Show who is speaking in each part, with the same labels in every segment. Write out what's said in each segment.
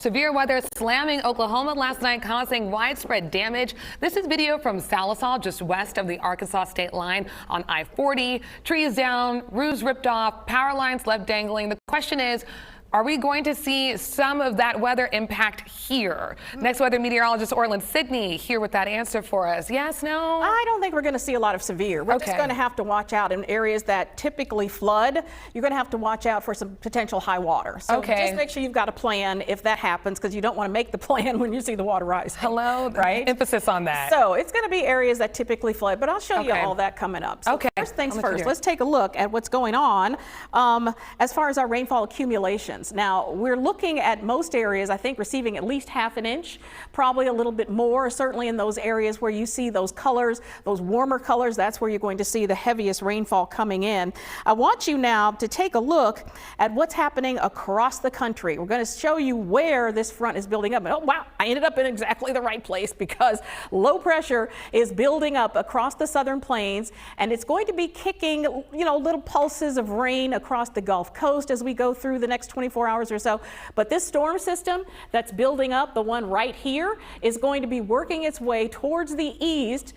Speaker 1: Severe weather slamming Oklahoma last night, causing widespread damage. This is video from Sallisaw, just west of the Arkansas state line on I-40. Trees down, roofs ripped off, power lines left dangling. The question is, are we going to see some of that weather impact here? Next, weather meteorologist Orelon Sidney here with that answer for us. Yes, no?
Speaker 2: I don't think we're going to see a lot of severe. We're just going to have to watch out in areas that typically flood. You're going to have to watch out for some potential high water. So just make sure you've got a plan if that happens, because you don't want to make the plan when you see the water rise.
Speaker 1: Hello, right? Emphasis on that.
Speaker 2: So it's going to be areas that typically flood, but I'll show you all that coming up. So first things first, let's take a look at what's going on as far as our rainfall accumulations. Now, we're looking at most areas, I think, receiving at least ½ an inch, probably a little bit more, certainly in those areas where you see those colors, those warmer colors. That's where you're going to see the heaviest rainfall coming in. I want you now to take a look at what's happening across the country. We're going to show you where this front is building up. And, oh, wow, I ended up in exactly the right place, because low pressure is building up across the southern plains, and it's going to be kicking, little pulses of rain across the Gulf Coast as we go through the next 24 hours or so. But this storm system that's building up, the one right here, is going to be working its way towards the east.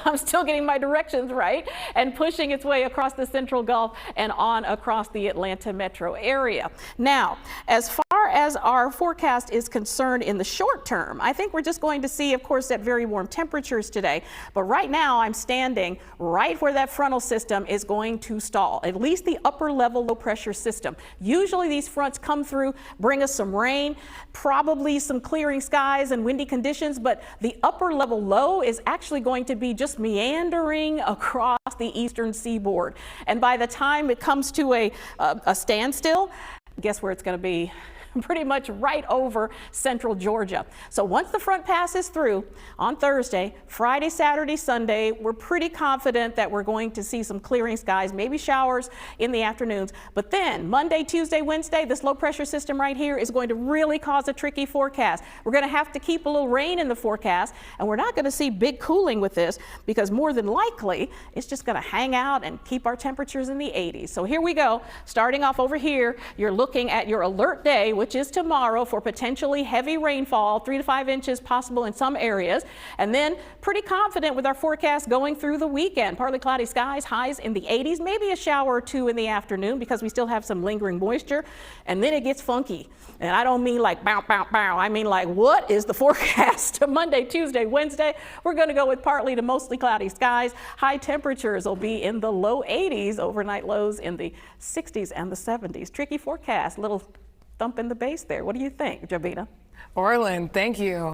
Speaker 2: I'm still getting my directions right, and pushing its way across the central Gulf and on across the Atlanta metro area. Now, as far as our forecast is concerned in the short term, I think we're just going to see, of course, that very warm temperatures today. But right now, I'm standing right where that frontal system is going to stall, at least the upper level low pressure system. Usually these fronts come through, bring us some rain, probably some clearing skies and windy conditions, but the upper level low is actually going to be just meandering across the eastern seaboard. And by the time it comes to a standstill, guess where it's going to be? Pretty much right over central Georgia. So once the front passes through on Thursday, Friday, Saturday, Sunday, we're pretty confident that we're going to see some clearing skies, maybe showers in the afternoons. But then Monday, Tuesday, Wednesday, this low pressure system right here is going to really cause a tricky forecast. We're going to have to keep a little rain in the forecast, and we're not going to see big cooling with this, because more than likely it's just going to hang out and keep our temperatures in the 80s. So here we go. Starting off over here, you're looking at your alert day, which is tomorrow, for potentially heavy rainfall, 3 to 5 inches possible in some areas. And then pretty confident with our forecast going through the weekend. Partly cloudy skies, highs in the 80s, maybe a shower or two in the afternoon, because we still have some lingering moisture. And then it gets funky. And I don't mean like bow, bow, bow. I mean like, what is the forecast to Monday, Tuesday, Wednesday? We're going to go with partly to mostly cloudy skies. High temperatures will be in the low 80s, overnight lows in the 60s and the 70s. Tricky forecast, little thump in the base there. What do you think, Jabina?
Speaker 1: Orelon, thank you.